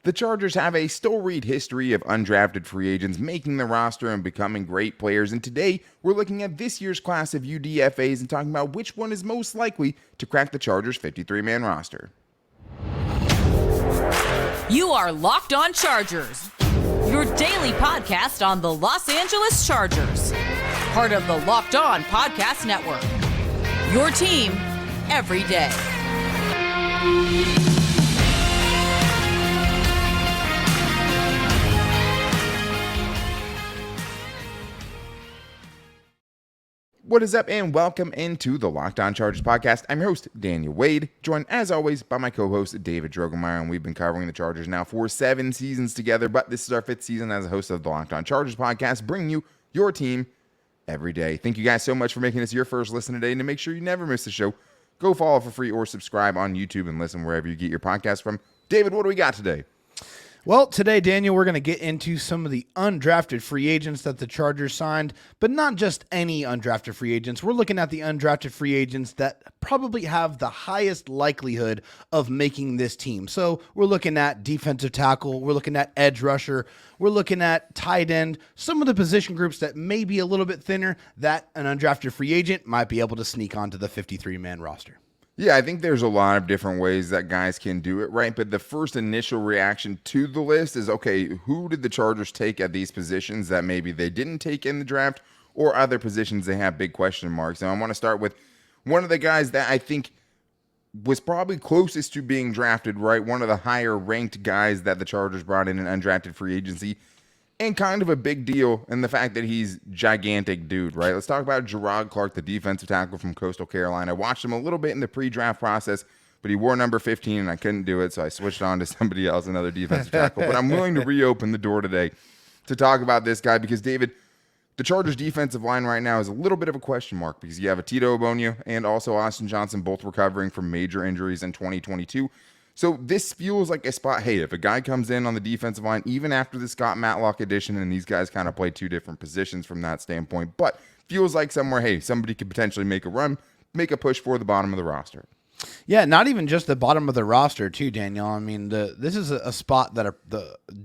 The Chargers have a storied history of undrafted free agents making the roster and becoming great players, and today we're looking at this year's class of UDFAs and talking about which one is most likely to crack the Chargers' 53-man roster. You are Locked On Chargers, your daily podcast on the Los Angeles Chargers, part of the Locked On Podcast Network, your team every day. What is up, and welcome into the Locked On Chargers podcast. I'm your host, Daniel Wade, joined as always by my co-host, David Drogemeyer, and we've been covering the Chargers now for 7 seasons together, but this is our 5th season as a host of the Locked On Chargers podcast, bringing you your team every day. Thank you guys so much for making this your first listen today, and to make sure you never miss the show, go follow for free or subscribe on YouTube and listen wherever you get your podcast from. David, what do we got today? Well, today, Daniel, we're going to get into some of the undrafted free agents that the Chargers signed, but not just any undrafted free agents. We're looking at the undrafted free agents that probably have the highest likelihood of making this team. So we're looking at defensive tackle, we're looking at edge rusher, we're looking at tight end, some of the position groups that may be a little bit thinner that an undrafted free agent might be able to sneak onto the 53-man roster. Yeah, I think there's a lot of different ways that guys can do it, right? But the first initial reaction to the list is, okay, who did the Chargers take at these positions that maybe they didn't take in the draft, or other positions they have big question marks? And I want to start with one of the guys that I think was probably closest to being drafted, right? One of the higher ranked guys that the Chargers brought in an undrafted free agency, and kind of a big deal in the fact that he's gigantic dude, right? Let's talk about Gerard Clark, the defensive tackle from Coastal Carolina. I watched him a little bit in the pre-draft process, but he wore number 15 and I couldn't do it, so I switched on to somebody else, another defensive tackle. But I'm willing to reopen the door today to talk about this guy because, David, the Chargers defensive line right now is a little bit of a question mark because you have a Tito Ogbonnia and also Austin Johnson both recovering from major injuries in 2022. So this feels like a spot, hey, if a guy comes in on the defensive line, even after the Scott Matlock edition, and these guys kind of play 2 different positions from that standpoint, but feels like somewhere, hey, somebody could potentially make a run, make a push for the bottom of the roster. Yeah, not even just the bottom of the roster, too, Daniel. I mean, this is a spot that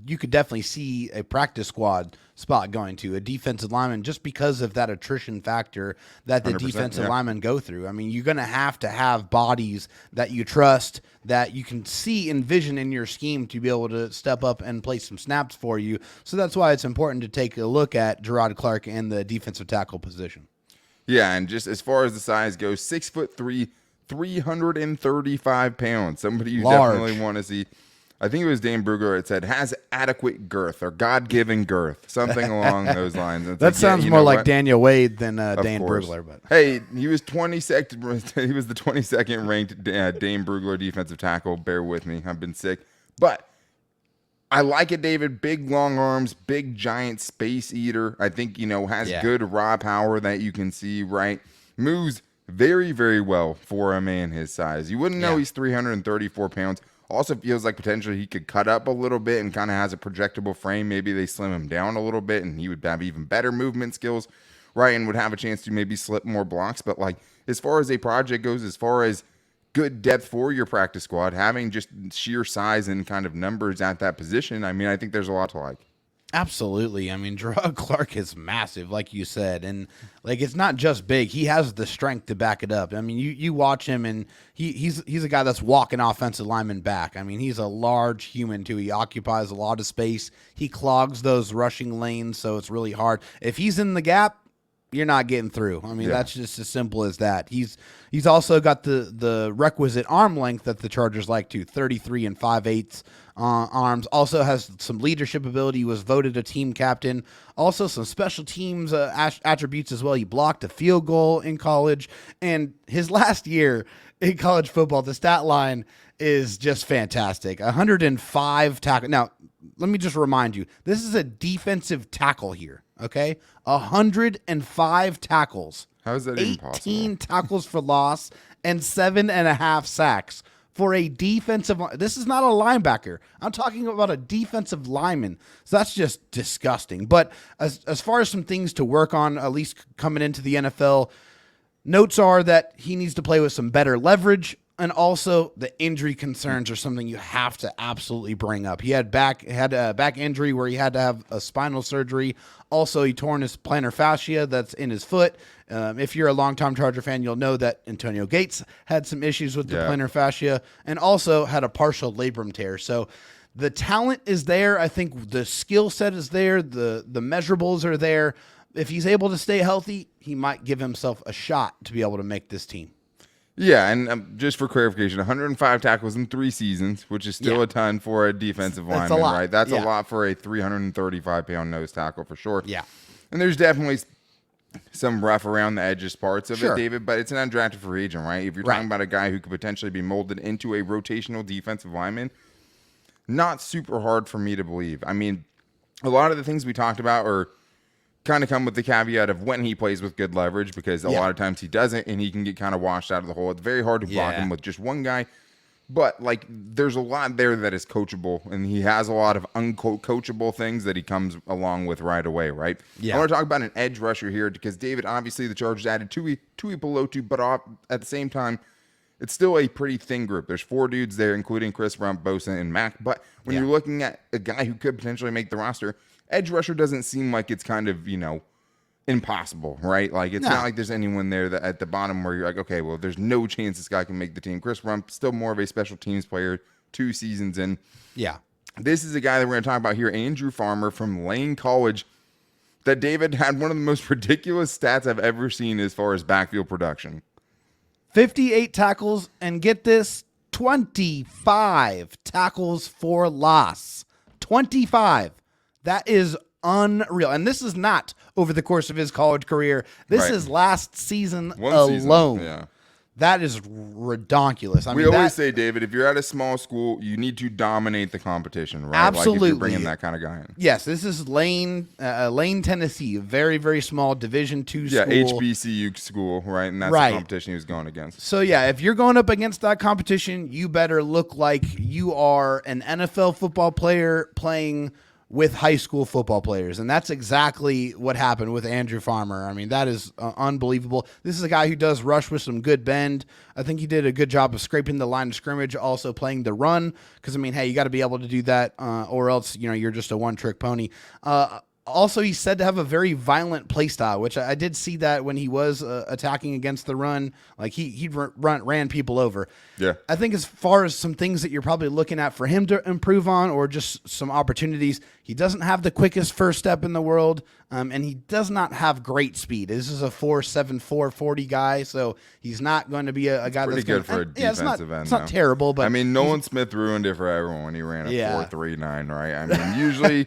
you could definitely see a practice squad spot going to, a defensive lineman, just because of that attrition factor that the defensive linemen go through. I mean, you're going to have bodies that you trust, that you can see and envision in your scheme to be able to step up and play some snaps for you. So that's why it's important to take a look at Gerard Clark and the defensive tackle position. Yeah, and just as far as the size goes, 6'3", 335 pounds. Somebody you definitely want to see. I think it was Dane Brugler that said, has adequate girth or God-given girth, something along those lines. That like, sounds more like Daniel Wade than Dane Brugler. But hey, he was 22nd. He was the 22nd ranked Dane Brugler defensive tackle. Bear with me, I've been sick, but I like it, David. Big long arms, big giant space eater. I think has good raw power that you can see. Right, moves very, very well for a man his size. You wouldn't know he's 334 pounds. Also feels like potentially he could cut up a little bit and kind of has a projectable frame. Maybe they slim him down a little bit and he would have even better movement skills, right? And would have a chance to maybe slip more blocks. But like as far as a project goes, as far as good depth for your practice squad, having just sheer size and kind of numbers at that position, I mean, I think there's a lot to like. Absolutely. I mean, Gerard Clark is massive, like you said, and like it's not just big. He has the strength to back it up. I mean, you watch him, and he's a guy that's walking offensive linemen back. I mean, he's a large human too. He occupies a lot of space. He clogs those rushing lanes, so it's really hard. If he's in the gap, you're not getting through. I mean, that's just as simple as that. He's also got the requisite arm length that the Chargers like to, 33 and 5/8 arms. Also has some leadership ability. He was voted a team captain. Also some special teams attributes as well. He blocked a field goal in college. And his last year in college football, the stat line is just fantastic. 105 tackles. Now, let me just remind you, this is a defensive tackle here. Okay, 105 tackles. How is that even possible? 18 tackles for loss and 7.5 sacks for a defensive. This is not a linebacker. I'm talking about a defensive lineman. So that's just disgusting. But as far as some things to work on, at least coming into the NFL, notes are that he needs to play with some better leverage And also, the injury concerns are something you have to absolutely bring up. He had a back injury where he had to have a spinal surgery. Also, he torn his plantar fascia that's in his foot. If you're a longtime Charger fan, you'll know that Antonio Gates had some issues with the plantar fascia and also had a partial labrum tear. So the talent is there. I think the skill set is there. The measurables are there. If he's able to stay healthy, he might give himself a shot to be able to make this team. Yeah, and just for clarification, 105 tackles in 3 seasons, which is still a ton for a defensive lineman, right? That's a lot for a 335-pound nose tackle for sure. Yeah. And there's definitely some rough around the edges parts of it, David, but it's an undrafted free agent, right? If you're talking about a guy who could potentially be molded into a rotational defensive lineman, not super hard for me to believe. I mean, a lot of the things we talked about are kind of come with the caveat of when he plays with good leverage, because a lot of times he doesn't, and he can get kind of washed out of the hole. It's very hard to block him with just one guy. But, like, there's a lot there that is coachable, and he has a lot of uncoachable things that he comes along with right away, right? I want to talk about an edge rusher here because, David, obviously the Chargers added Tui Pelotu, but at the same time, it's still a pretty thin group. There's 4 dudes there, including Chris Rump, Bosa, and Mack. But when you're looking at a guy who could potentially make the roster, edge rusher doesn't seem like it's kind of, impossible, right? Like, it's not like there's anyone there that at the bottom where you're like, okay, well, there's no chance this guy can make the team. Chris Rump, still more of a special teams player, 2 seasons in. Yeah. This is a guy that we're going to talk about here, Andrew Farmer from Lane College, that David had one of the most ridiculous stats I've ever seen as far as backfield production. 58 tackles, and get this, 25 tackles for loss. 25. That is unreal. And this is not over the course of his college career. This is last season alone. Yeah. That is redonkulous. We always say, David, if you're at a small school, you need to dominate the competition, right? Absolutely. Like if you're bringing that kind of guy in. Yes, this is Lane, Tennessee, a very, very small Division II school. Yeah, HBCU school, right? And that's the competition he was going against. So, yeah, if you're going up against that competition, you better look like you are an NFL football player playing with high school football players. And that's exactly what happened with Andrew Farmer. I mean, that is unbelievable. This is a guy who does rush with some good bend. I think he did a good job of scraping the line of scrimmage, also playing the run. Because, I mean, hey, you got to be able to do that or else, you're just a one-trick pony. Also, he's said to have a very violent play style, which I did see that when he was attacking against the run. Like, he ran people over. Yeah. I think as far as some things that you're probably looking at for him to improve on or just some opportunities, he doesn't have the quickest first step in the world, and he does not have great speed. This is a 4.74 40 guy, so he's not going to be a guy pretty that's good for a defensive end. It's not terrible, but I mean, Nolan Smith ruined it for everyone when he ran a 4.39, right? I mean, usually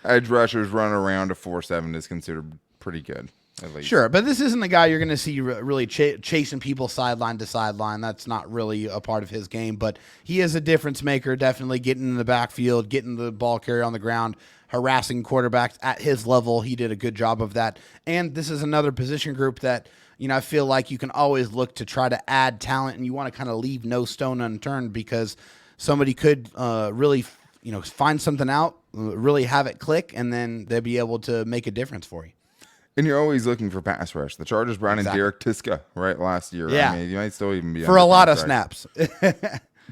edge rushers run around a 4.7 is considered pretty good, at least. Sure, but this isn't the guy you're going to see really chasing people sideline to sideline. That's not really a part of his game, but he is a difference maker, definitely getting in the backfield, getting the ball carrier on the ground, harassing quarterbacks at his level. He did a good job of that. And this is another position group that, I feel like you can always look to try to add talent, and you want to kind of leave no stone unturned because somebody could really find something out, really have it click, and then they'll be able to make a difference for you. And you're always looking for pass rush. The Chargers brought in Derek Tiska, right, last year. Yeah. I mean, you might still even be for a lot of snaps.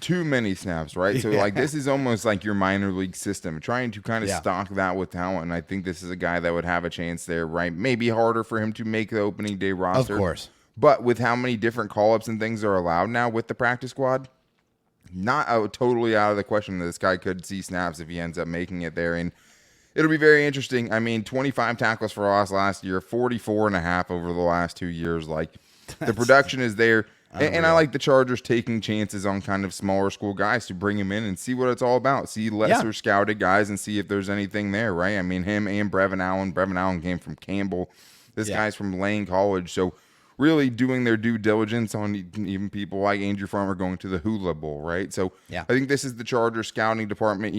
Too many snaps, right? So, this is almost like your minor league system, trying to kind of stock that with talent. And I think this is a guy that would have a chance there, right? Maybe harder for him to make the opening day roster. Of course. But with how many different call-ups and things are allowed now with the practice squad, not totally out of the question that this guy could see snaps if he ends up making it there. And it'll be very interesting. I mean, 25 tackles for loss last year, 44.5 over the last 2 years. Like, the production is there. And I like the Chargers taking chances on kind of smaller school guys to bring him in and see what it's all about. See lesser scouted guys and see if there's anything there, right? I mean, him and Brevin Allen. Brevin Allen came from Campbell. This guy's from Lane College. So really doing their due diligence on even people like Andrew Farmer going to the Hula Bowl, right? So I think this is the Chargers scouting department,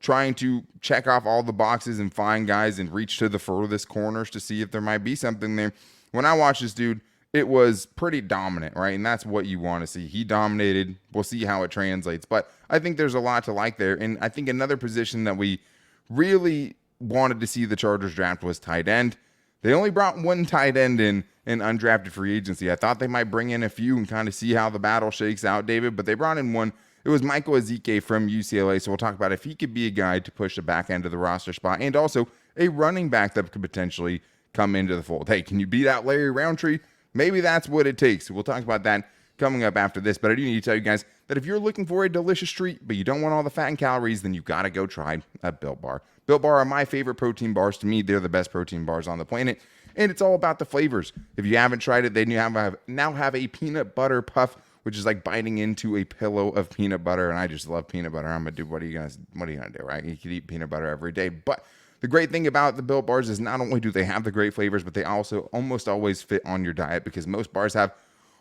trying to check off all the boxes and find guys and reach to the furthest corners to see if there might be something there. When I watch this dude, it was pretty dominant, right? And that's what you want to see. He dominated. We'll see how it translates. But I think there's a lot to like there. And I think another position that we really wanted to see the Chargers draft was tight end. They only brought one tight end in undrafted free agency. I thought they might bring in a few and kind of see how the battle shakes out, David, but they brought in one. It was Michael Ezeike from UCLA, so we'll talk about if he could be a guy to push the back end of the roster spot and also a running back that could potentially come into the fold. Hey, can you beat out Larry Roundtree? Maybe that's what it takes. We'll talk about that coming up after this, but I do need to tell you guys that if you're looking for a delicious treat, but you don't want all the fat and calories, then you got to go try a Built Bar. Built Bar are my favorite protein bars. To me, they're the best protein bars on the planet, and it's all about the flavors. If you haven't tried it, they now have a peanut butter puff, which is like biting into a pillow of peanut butter, and I just love peanut butter. I'm gonna do what are you gonna do, right? You could eat peanut butter every day, but the great thing about the Built Bars is not only do they have the great flavors, but they also almost always fit on your diet because most bars have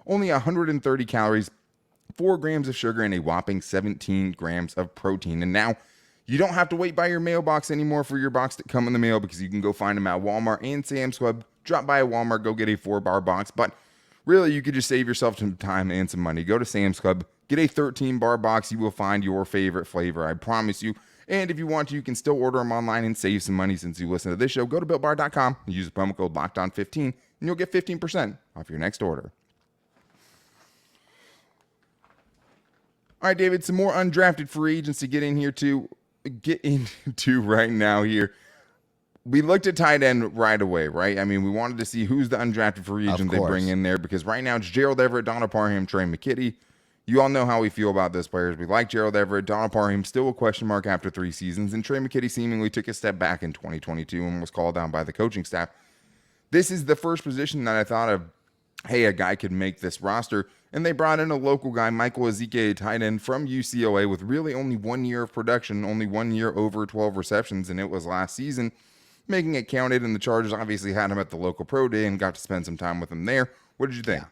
only 130 calories, 4 grams of sugar, and a whopping 17 grams of protein. And now you don't have to wait by your mailbox anymore for your box to come in the mail because you can go find them at Walmart and Sam's Club. Drop by a Walmart, go get a 4-bar box. But really, you could just save yourself some time and some money. Go to Sam's Club, get a 13-bar box. You will find your favorite flavor, I promise you. And if you want to, you can still order them online and save some money since you listen to this show. Go to BuiltBar.com, use the promo code LOCKEDON15, and you'll get 15% off your next order. All right, David, some more undrafted free agents to get into right now here. We looked at tight end right away, right? I mean, we wanted to see who's the undrafted free agent they bring in there because right now it's Gerald Everett, Donald Parham, Trey McKitty. You all know how we feel about those players. We like Gerald Everett. Donald Parham still a question mark after 3 seasons, and Trey McKitty seemingly took a step back in 2022 and was called down by the coaching staff. This is the first position that I thought of, hey, a guy could make this roster. And they brought in a local guy, Michael Ezeike, a tight end from UCLA with really only 1 year of production, only 1 year over 12 receptions, and it was last season, making it counted. And the Chargers obviously had him at the local pro day and got to spend some time with him there. What did you think?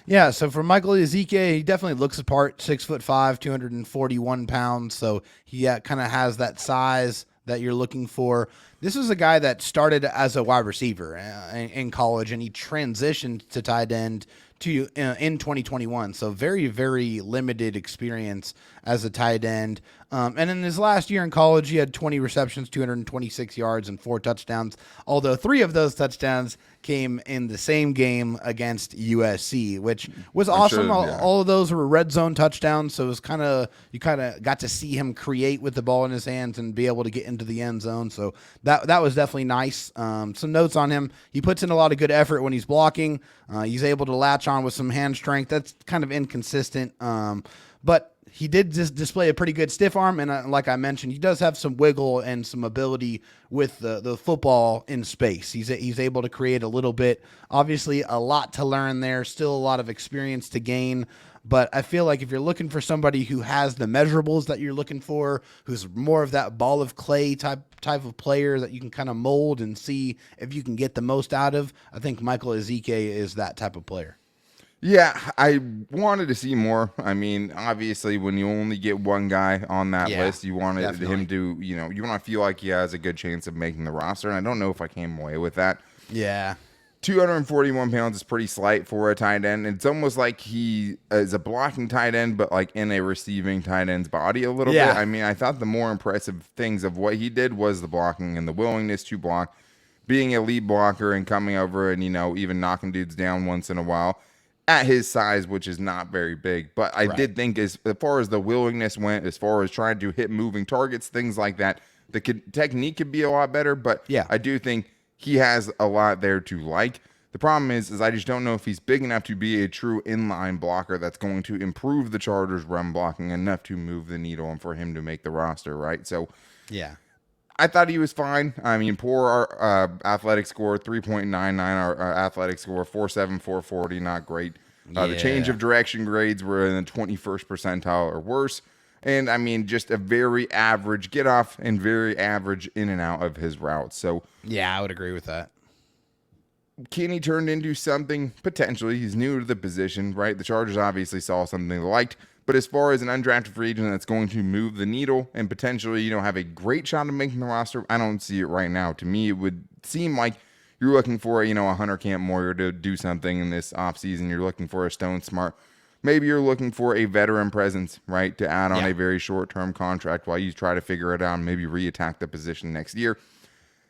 Yeah, so for Michael Ezeike, he definitely looks the part, 6'5", 241 pounds. So he kind of has that size that you're looking for. This is a guy that started as a wide receiver in college, and he transitioned to tight end in 2021. So very, very limited experience as a tight end. And in his last year in college, he had 20 receptions, 226 yards, and 4 touchdowns. Although 3 of those touchdowns came in the same game against USC, which was awesome. Sure, all of those were red zone touchdowns. So it was you kind of got to see him create with the ball in his hands and be able to get into the end zone. So that was definitely nice. Some notes on him. He puts in a lot of good effort when he's blocking. He's able to latch on with some hand strength. That's kind of inconsistent. But he did just display a pretty good stiff arm, and like I mentioned, he does have some wiggle and some ability with the football in space. He's able to create a little bit. Obviously, a lot to learn there. Still a lot of experience to gain. But I feel like if you're looking for somebody who has the measurables that you're looking for, who's more of that ball of clay type of player that you can kind of mold and see if you can get the most out of, I think Michael Ezeike is that type of player. Yeah, I wanted to see more. I mean, obviously, when you only get one guy on that list, you wanted him to, you want to feel like he has a good chance of making the roster. And I don't know if I came away with that. Yeah. 241 pounds is pretty slight for a tight end. It's almost like he is a blocking tight end, but like in a receiving tight end's body a little bit. I mean, I thought the more impressive things of what he did was the blocking and the willingness to block, being a lead blocker and coming over and, even knocking dudes down once in a while. At his size, which is not very big. But I did think as far as the willingness went, as far as trying to hit moving targets, things like that, the technique could be a lot better. But I do think he has a lot there to like. The problem is I just don't know if he's big enough to be a true inline blocker that's going to improve the Chargers' run blocking enough to move the needle and for him to make the roster, right? So, I thought he was fine. I mean, poor athletic score, 3.99. Our athletic score, 4.7, 440, not great. The change of direction grades were in the 21st percentile or worse. And, I mean, just a very average get off and very average in and out of his routes. So, yeah, I would agree with that. Can he turn into something? Potentially. He's new to the position, right? The Chargers obviously saw something they liked. But as far as an undrafted free agent that's going to move the needle and potentially, have a great shot of making the roster, I don't see it right now. To me, it would seem like you're looking for, a Hunter Camp Moyer to do something in this offseason. You're looking for a Stone Smart. Maybe you're looking for a veteran presence, right, to add on a very short-term contract while you try to figure it out and maybe reattack the position next year.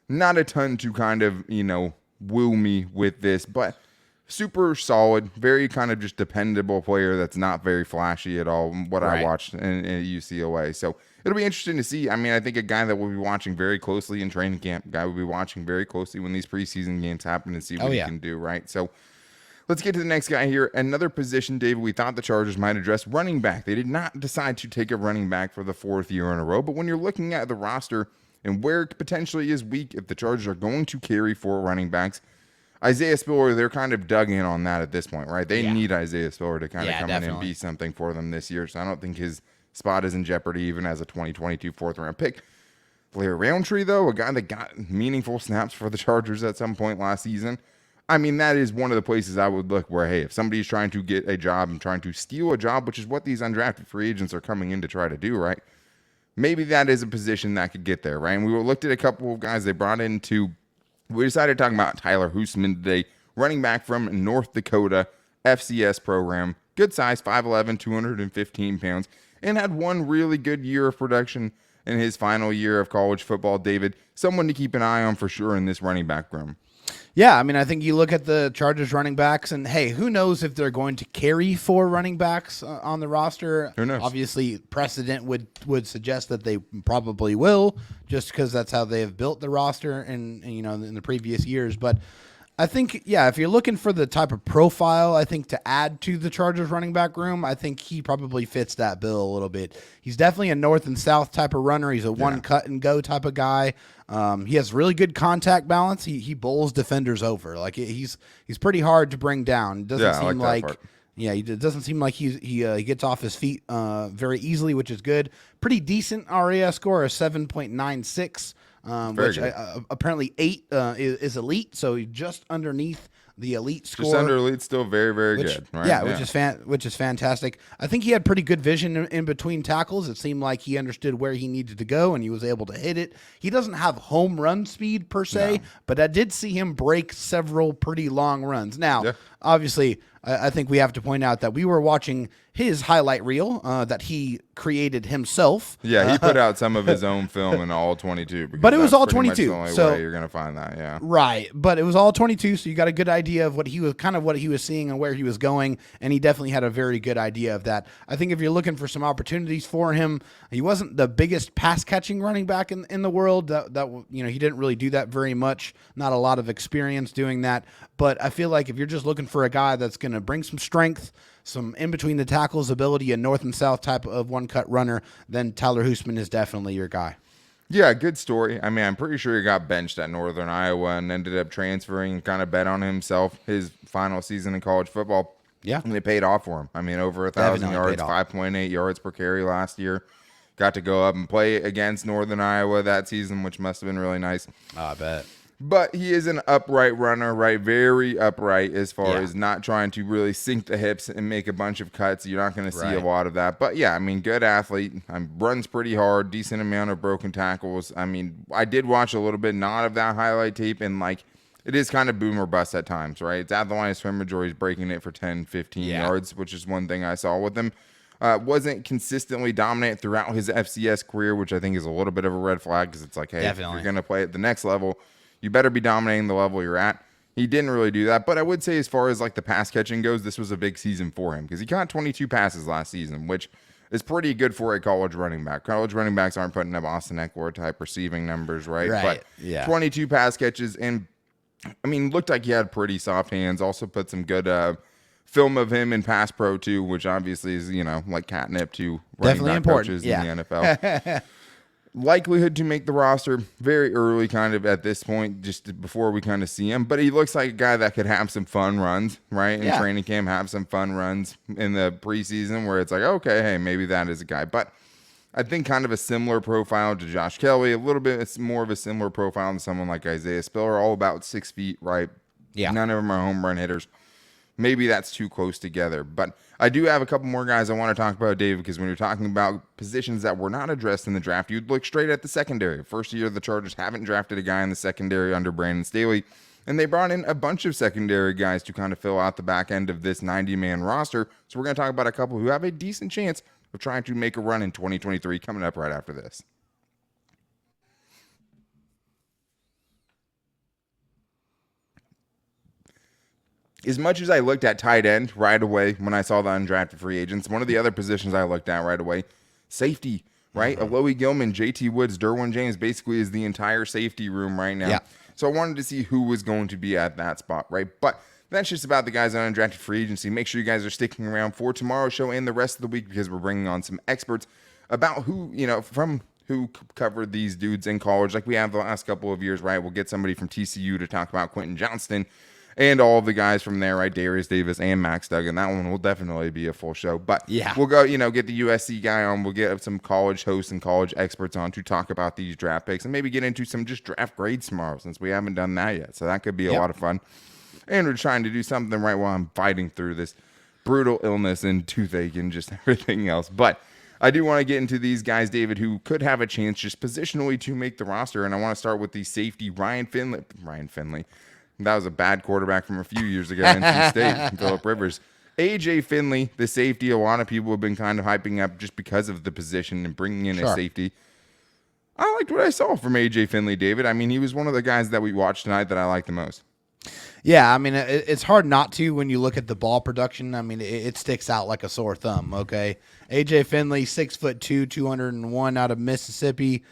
Not a ton to kind of, woo me with this, but super solid, very kind of just dependable player that's not very flashy at all, what I watched in UCLA. So it'll be interesting to see. I mean, I think a guy that we'll be watching very closely in training camp, a guy we'll be watching very closely when these preseason games happen and see what he can do, right? So let's get to the next guy here. Another position, David, we thought the Chargers might address, running back. They did not decide to take a running back for the 4th year in a row, but when you're looking at the roster and where it potentially is weak, if the Chargers are going to carry 4 running backs, Isaiah Spiller, they're kind of dug in on that at this point, right? They need Isaiah Spiller to kind of come in and be something for them this year. So I don't think his spot is in jeopardy even as a 2022 4th-round pick. Larry Roundtree, though, a guy that got meaningful snaps for the Chargers at some point last season. I mean, that is one of the places I would look where, hey, if somebody's trying to get a job and trying to steal a job, which is what these undrafted free agents are coming in to try to do, right? Maybe that is a position that could get there, right? And we looked at a couple of guys they brought in to. We decided to talk about Tyler Hoosman today, running back from North Dakota, FCS program. Good size, 5'11", 215 pounds, and had one really good year of production in his final year of college football. David, someone to keep an eye on for sure in this running back room. Yeah, I mean, I think you look at the Chargers running backs, and hey, who knows if they're going to carry 4 running backs on the roster? Who knows? Obviously, precedent would suggest that they probably will, just because that's how they have built the roster in the previous years. But I think, yeah, if you're looking for the type of profile, I think to add to the Chargers running back room, I think he probably fits that bill a little bit. He's definitely a north and south type of runner. He's a one cut and go type of guy. He has really good contact balance. He bowls defenders over. Like he's pretty hard to bring down. It doesn't seem like it doesn't seem like he gets off his feet very easily, which is good. Pretty decent RAS score of 7.96. Which apparently 8 is elite, so just underneath the elite score. Just under elite, still very, very good. Right? Yeah, which is fantastic. I think he had pretty good vision in between tackles. It seemed like he understood where he needed to go, and he was able to hit it. He doesn't have home run speed per se, but I did see him break several pretty long runs. Now, obviously, I think we have to point out that we were watching his highlight reel that he created himself. Yeah, he put out some of his own film in all 22. But it was all 22. The only way you're going to find that, yeah. Right, but it was all 22, so you got a good idea of what he was seeing and where he was going, and he definitely had a very good idea of that. I think if you're looking for some opportunities for him, he wasn't the biggest pass-catching running back in the world. That he didn't really do that very much. Not a lot of experience doing that. But I feel like if you're just looking for a guy that's going to bring some strength, some in-between the tackles ability, a north and south type of one-cut runner, then Tyler Hoosman is definitely your guy. Yeah, good story. I mean, I'm pretty sure he got benched at Northern Iowa and ended up transferring and kind of bet on himself his final season in college football. Yeah. And it paid off for him. I mean, over 1,000 yards, 5.8 yards per carry last year. Got to go up and play against Northern Iowa that season, which must have been really nice. Oh, I bet. But he is an upright runner, right? Very upright as far as not trying to really sink the hips and make a bunch of cuts. You're not going to see a lot of that. But, yeah, I mean, good athlete. Runs pretty hard, decent amount of broken tackles. I mean, I did watch a little bit, not of that highlight tape, and, it is kind of boom or bust at times, right? It's at the line of scrimmage or he's breaking it for 10, 15 yards, which is one thing I saw with him. Wasn't consistently dominant throughout his FCS career, which I think is a little bit of a red flag because it's like, hey, if you're going to play at the next level, you better be dominating the level you're at. He didn't really do that, but I would say as far as the pass catching goes, this was a big season for him because he caught 22 passes last season, which is pretty good for a college running back. College running backs aren't putting up Austin Eckler type receiving numbers, right? But 22 pass catches, and I mean, looked like he had pretty soft hands. Also put some good film of him in Pass Pro too, which obviously is catnip to running back coaches in the NFL. Likelihood to make the roster very early kind of at this point, just before we kind of see him. But he looks like a guy that could have some fun runs, right? In training camp, have some fun runs in the preseason where it's like, okay, hey, maybe that is a guy. But I think kind of a similar profile to Josh Kelly, a little bit more of a similar profile than someone like Isaiah Spiller, all about 6 feet, right? Yeah. None of them are home run hitters. Maybe that's too close together. But I do have a couple more guys I want to talk about, Dave, because when you're talking about positions that were not addressed in the draft, you'd look straight at the secondary. First year, the Chargers haven't drafted a guy in the secondary under Brandon Staley, and they brought in a bunch of secondary guys to kind of fill out the back end of this 90-man roster. So we're going to talk about a couple who have a decent chance of trying to make a run in 2023 coming up right after this. as much as I looked at tight end right away when I saw the undrafted free agents, one of the other positions I looked at right away, safety, right? Alohi Gilman, JT Woods, Derwin James basically is the entire safety room right now. Yeah. So I wanted to see who was going to be at that spot, right? But that's just about the guys on undrafted free agency. Make sure you guys are sticking around for tomorrow's show and the rest of the week because we're bringing on some experts about who, from who covered these dudes in college like we have the last couple of years, right? We'll get somebody from TCU to talk about Quentin Johnston and all of the guys from there, right? Darius Davis and Max Duggan. That one will definitely be a full show. But yeah, we'll go, get the USC guy on. We'll get some college hosts and college experts on to talk about these draft picks and maybe get into some just draft grades tomorrow since we haven't done that yet. So that could be a lot of fun. And we're trying to do something right while I'm fighting through this brutal illness and toothache and just everything else. But I do want to get into these guys, David, who could have a chance just positionally to make the roster. And I want to start with the safety, Ryan Finley. That was a bad quarterback from a few years ago, NC State, Phillip Rivers. AJ Finley, the safety, a lot of people have been kind of hyping up just because of the position and bringing in a safety. I liked what I saw from AJ Finley, David. I mean, he was one of the guys that we watched tonight that I liked the most. Yeah, I mean, it's hard not to when you look at the ball production. I mean, it sticks out like a sore thumb, okay? AJ Finley, 6'2", 201 out of Mississippi.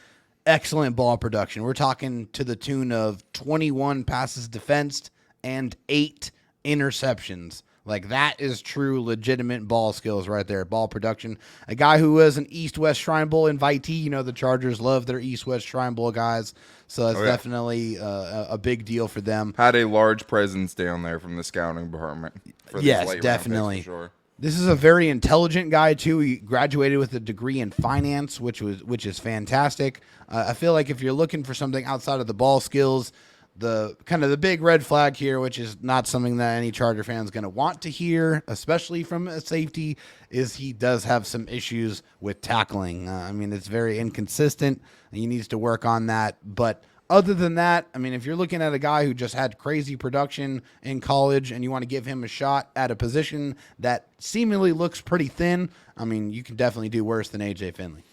Excellent ball production. We're talking to the tune of 21 passes defensed and 8 interceptions. Like, that is true, legitimate ball skills right there, ball production. A guy who was an East-West Shrine Bowl invitee. The Chargers love their East-West Shrine Bowl guys, so that's definitely a big deal for them. Had a large presence down there from the scouting department. For yes, definitely. Picks, for sure. This is a very intelligent guy, too. He graduated with a degree in finance, which is fantastic. I feel like if you're looking for something outside of the ball skills, the big red flag here, which is not something that any Charger fan is going to want to hear, especially from a safety, is he does have some issues with tackling. I mean, it's very inconsistent, and he needs to work on that. But other than that, I mean, if you're looking at a guy who just had crazy production in college and you want to give him a shot at a position that seemingly looks pretty thin, I mean, you can definitely do worse than AJ Finley.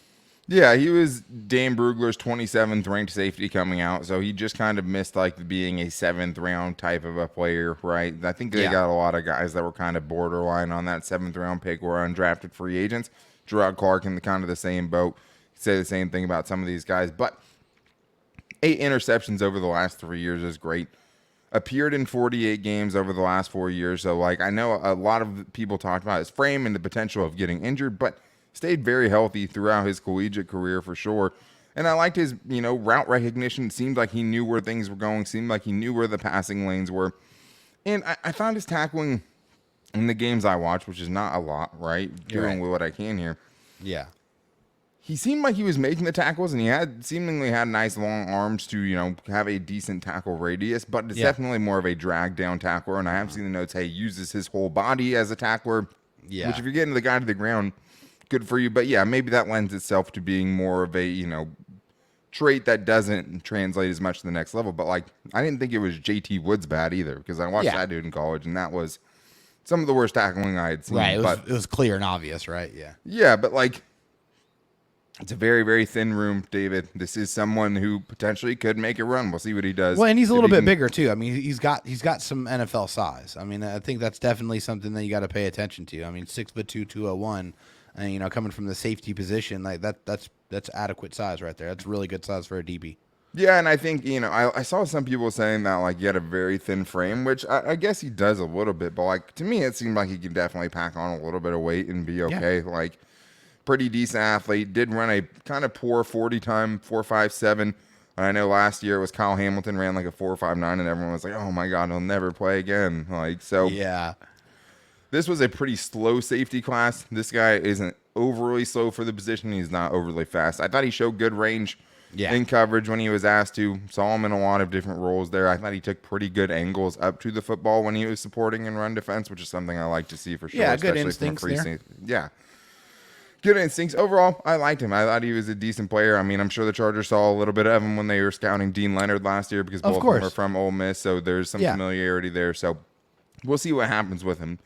Yeah, he was Dane Brugler's 27th ranked safety coming out, so he just kind of missed like being a 7th round type of a player, right? I think they got a lot of guys that were kind of borderline on that 7th round pick or undrafted free agents. Gerard Clark in the same boat. Say the same thing about some of these guys, but 8 interceptions over the last 3 years is great. Appeared in 48 games over the last 4 years, so like I know a lot of people talked about his frame and the potential of getting injured, but stayed very healthy throughout his collegiate career for sure. And I liked his, route recognition. It seemed like he knew where things were going. Seemed like he knew where the passing lanes were. And I found his tackling in the games I watched, which is not a lot, right? Doing what I can here. Yeah. He seemed like he was making the tackles, and he seemingly had nice long arms to, have a decent tackle radius, but it's definitely more of a drag down tackler. And I have seen the notes, he uses his whole body as a tackler. Yeah. Which if you're getting the guy to the ground, good for you. But yeah, maybe that lends itself to being more of a, trait that doesn't translate as much to the next level. But like, I didn't think it was JT Woods bad either, because I watched that dude in college, and that was some of the worst tackling I had seen. Right. It was clear and obvious, right? Yeah. Yeah, but like, it's a very, very thin room, David. This is someone who potentially could make a run. We'll see what he does. Well, and he's a little bit bigger too. I mean, he's got some NFL size. I mean, I think that's definitely something that you got to pay attention to. I mean, 6'2", 201. And, coming from the safety position, like that's adequate size right there. That's really good size for a DB. Yeah, and I think, I saw some people saying that, like, he had a very thin frame, which I guess he does a little bit. But, like, to me, it seemed like he could definitely pack on a little bit of weight and be okay. Yeah. Like, pretty decent athlete. Did run a kind of poor 40 time 4.57. I know last year it was Kyle Hamilton ran like a 4.59, and everyone was like, oh, my God, he'll never play again. Like, so. Yeah. This was a pretty slow safety class. This guy isn't overly slow for the position. He's not overly fast. I thought he showed good range in coverage when he was asked to. Saw him in a lot of different roles there. I thought he took pretty good angles up to the football when he was supporting and run defense, which is something I like to see for sure. Yeah, good instincts there. Yeah. Good instincts. Overall, I liked him. I thought he was a decent player. I mean, I'm sure the Chargers saw a little bit of him when they were scouting Dean Leonard last year because both of them are from Ole Miss, so there's some familiarity there. So we'll see what happens with him.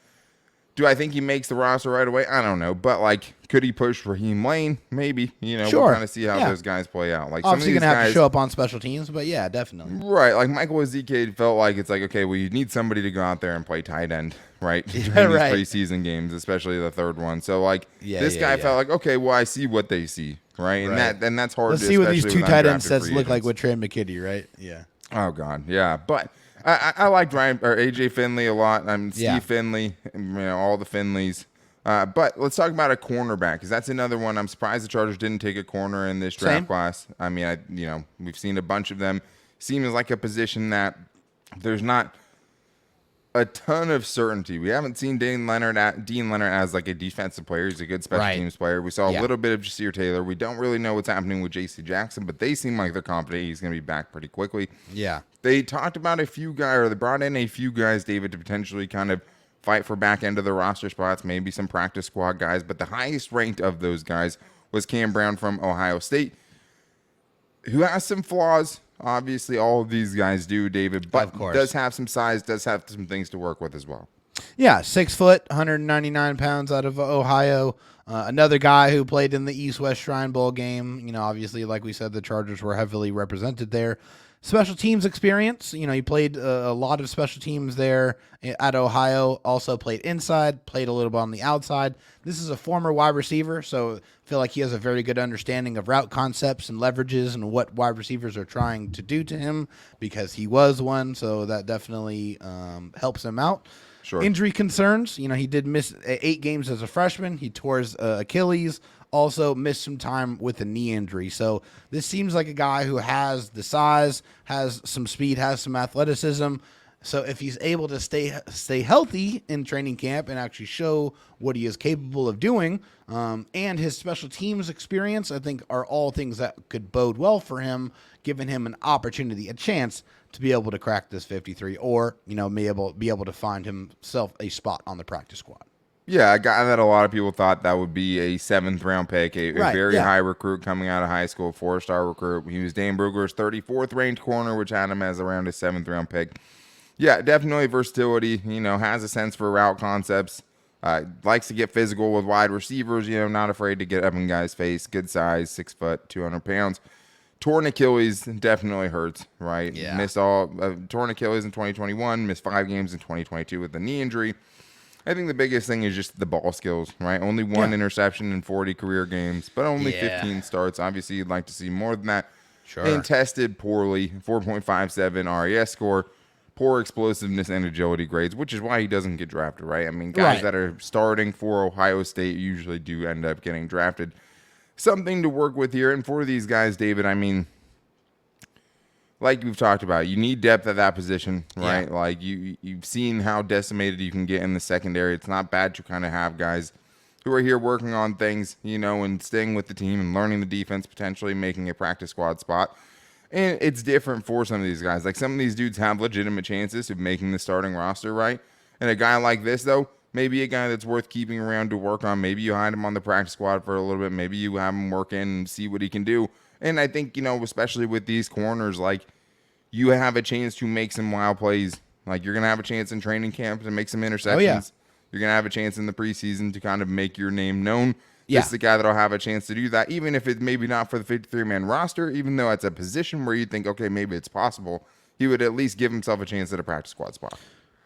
Do I think he makes the roster right away? I don't know. But, like, could he push Raheem Lane? Maybe. Sure. We'll kind of see how those guys play out. Like, obviously going to have to show up on special teams, but yeah, definitely. Right. Like, Michael Ezeike felt like it's like, okay, well, you need somebody to go out there and play tight end, right? During these preseason games, especially the third one. So, like, this guy felt like, okay, well, I see what they see, right? And that's hard Let's to see what these two tight end sets look like with Trey McKitty, right? Yeah. Oh, God. Yeah. But I liked AJ Finley a lot. Steve Finley, all the Finleys. But let's talk about a cornerback, because that's another one. I'm surprised the Chargers didn't take a corner in this draft class. I mean, we've seen a bunch of them. Seems like a position that there's not a ton of certainty. We haven't seen Dean Leonard as like a defensive player. He's a good special teams player. We saw a little bit of Jasir Taylor. We don't really know what's happening with J.C. Jackson, but they seem like they're confident he's going to be back pretty quickly. Yeah. They talked about they brought in a few guys, David, to potentially kind of fight for back end of the roster spots, maybe some practice squad guys, but the highest ranked of those guys was Cam Brown from Ohio State, who has some flaws. Obviously, all of these guys do, David, but does have some size, does have some things to work with as well. Yeah, 6 foot, 199 pounds out of Ohio. Another guy who played in the East-West Shrine Bowl game. Obviously, like we said, the Chargers were heavily represented there. Special teams experience. He played a lot of special teams there at Ohio. Also played inside, played a little bit on the outside. This is a former wide receiver, so I feel like he has a very good understanding of route concepts and leverages and what wide receivers are trying to do to him, because he was one, so that definitely helps him out. Sure. Injury concerns. He did miss 8 games as a freshman. He tore his Achilles. Also missed some time with a knee injury. So this seems like a guy who has the size, has some speed, has some athleticism. So if he's able to stay healthy in training camp and actually show what he is capable of doing, and his special teams experience, I think are all things that could bode well for him, giving him an opportunity, a chance to be able to crack this 53, or be able to find himself a spot on the practice squad. Yeah, a guy that a lot of people thought that would be a 7th round pick, a very high recruit coming out of high school, 4-star recruit. He was Dan Brugler's 34th ranked corner, which had him as around a 7th round pick. Yeah, definitely versatility, has a sense for route concepts, likes to get physical with wide receivers, not afraid to get up in guys' face, good size, 6 foot, 200 pounds. Torn Achilles definitely hurts, right? Yeah. Missed all torn Achilles in 2021, missed 5 games in 2022 with a knee injury. I think the biggest thing is just the ball skills, right? Only 1 interception in 40 career games, but only 15 starts. Obviously, you'd like to see more than that. Sure. And tested poorly, 4.57 RES score, poor explosiveness and agility grades, which is why he doesn't get drafted, right? I mean, guys that are starting for Ohio State usually do end up getting drafted. Something to work with here. And for these guys, David, I mean, like we've talked about, you need depth at that position, right? Yeah. Like you've seen how decimated you can get in the secondary. It's not bad to kind of have guys who are here working on things, and staying with the team and learning the defense, potentially making a practice squad spot. And it's different for some of these guys. Like some of these dudes have legitimate chances of making the starting roster, right? And a guy like this, though, maybe a guy that's worth keeping around to work on. Maybe you hide him on the practice squad for a little bit. Maybe you have him work in and see what he can do. And I think, especially with these corners, like, you have a chance to make some wild plays. Like, you're going to have a chance in training camp to make some interceptions. Oh, yeah. You're going to have a chance in the preseason to kind of make your name known. Yeah. This is the guy that'll have a chance to do that, even if it's maybe not for the 53-man roster, even though it's a position where you think, okay, maybe it's possible. He would at least give himself a chance at a practice squad spot.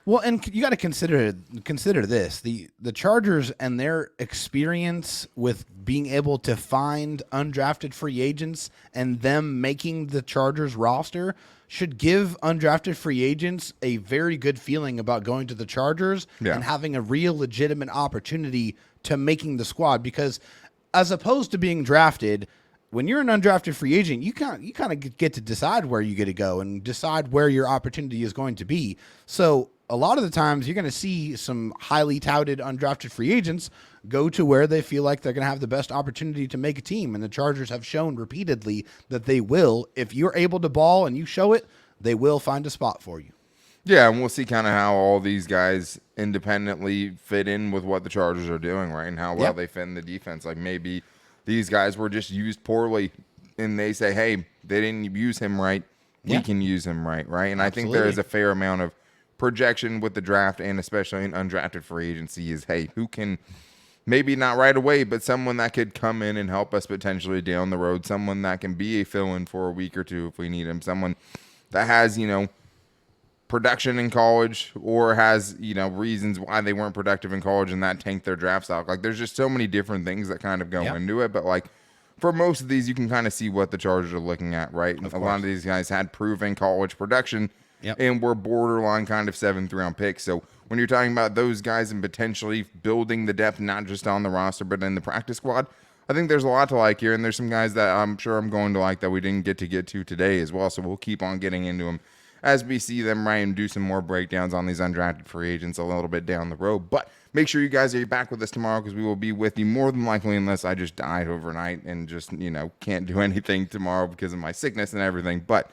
Well, and you got to consider this. The Chargers and their experience with being able to find undrafted free agents and them making the Chargers roster should give undrafted free agents a very good feeling about going to the Chargers and having a real legitimate opportunity to making the squad. Because as opposed to being drafted, when you're an undrafted free agent, you kind of get to decide where you get to go and decide where your opportunity is going to be. So a lot of the times you're going to see some highly touted undrafted free agents go to where they feel like they're going to have the best opportunity to make a team. And the Chargers have shown repeatedly that they will. If you're able to ball and you show it, they will find a spot for you. Yeah, and we'll see kind of how all these guys independently fit in with what the Chargers are doing, right, and how well they fit in the defense. Like maybe these guys were just used poorly, and they say, hey, they didn't use him right. We can use him right? And I think there is a fair amount of projection with the draft and especially in undrafted free agency is, hey, who can maybe not right away, but someone that could come in and help us potentially down the road, someone that can be a fill-in for a week or two if we need him, someone that has, production in college or has, reasons why they weren't productive in college and that tanked their draft stock. Like, there's just so many different things that kind of go into it, but like, for most of these, you can kind of see what the Chargers are looking at, right? A lot of these guys had proven college production and were borderline kind of 7th round picks. So when you're talking about those guys and potentially building the depth, not just on the roster, but in the practice squad, I think there's a lot to like here. And there's some guys that I'm sure I'm going to like that we didn't get to today as well. So we'll keep on getting into them as we see them, right, and do some more breakdowns on these undrafted free agents a little bit down the road. But make sure you guys are back with us tomorrow because we will be with you more than likely unless I just died overnight and just, can't do anything tomorrow because of my sickness and everything. But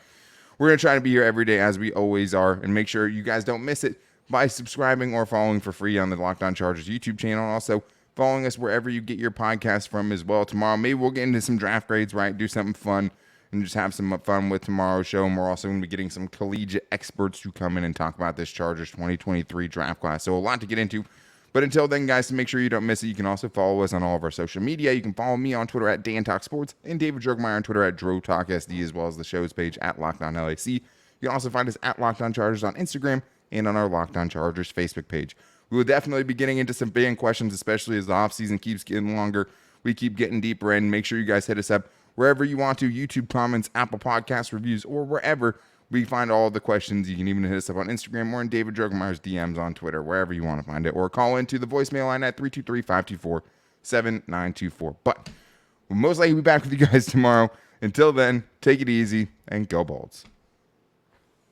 we're going to try to be here every day as we always are and make sure you guys don't miss it by subscribing or following for free on the Locked On Chargers YouTube channel. Also, following us wherever you get your podcast from as well. Tomorrow, maybe we'll get into some draft grades, right? Do something fun and just have some fun with tomorrow's show. And we're also going to be getting some collegiate experts to come in and talk about this Chargers 2023 draft class. So a lot to get into. But until then, guys, to make sure you don't miss it, you can also follow us on all of our social media. You can follow me on Twitter at DanTalkSports and David Jerrod on Twitter at DroTalkSD, as well as the show's page at Locked On LAC. You can also find us at Locked On Chargers on Instagram and on our Locked On Chargers Facebook page. We will definitely be getting into some fan questions, especially as the offseason keeps getting longer. We keep getting deeper in. Make sure you guys hit us up wherever you want to, YouTube comments, Apple Podcast reviews, or wherever we find all the questions. You can even hit us up on Instagram or in David Jerrod's DMs on Twitter, wherever you want to find it, or call into the voicemail line at 323-524-7924. But we'll most likely be back with you guys tomorrow. Until then, take it easy and go Bolts.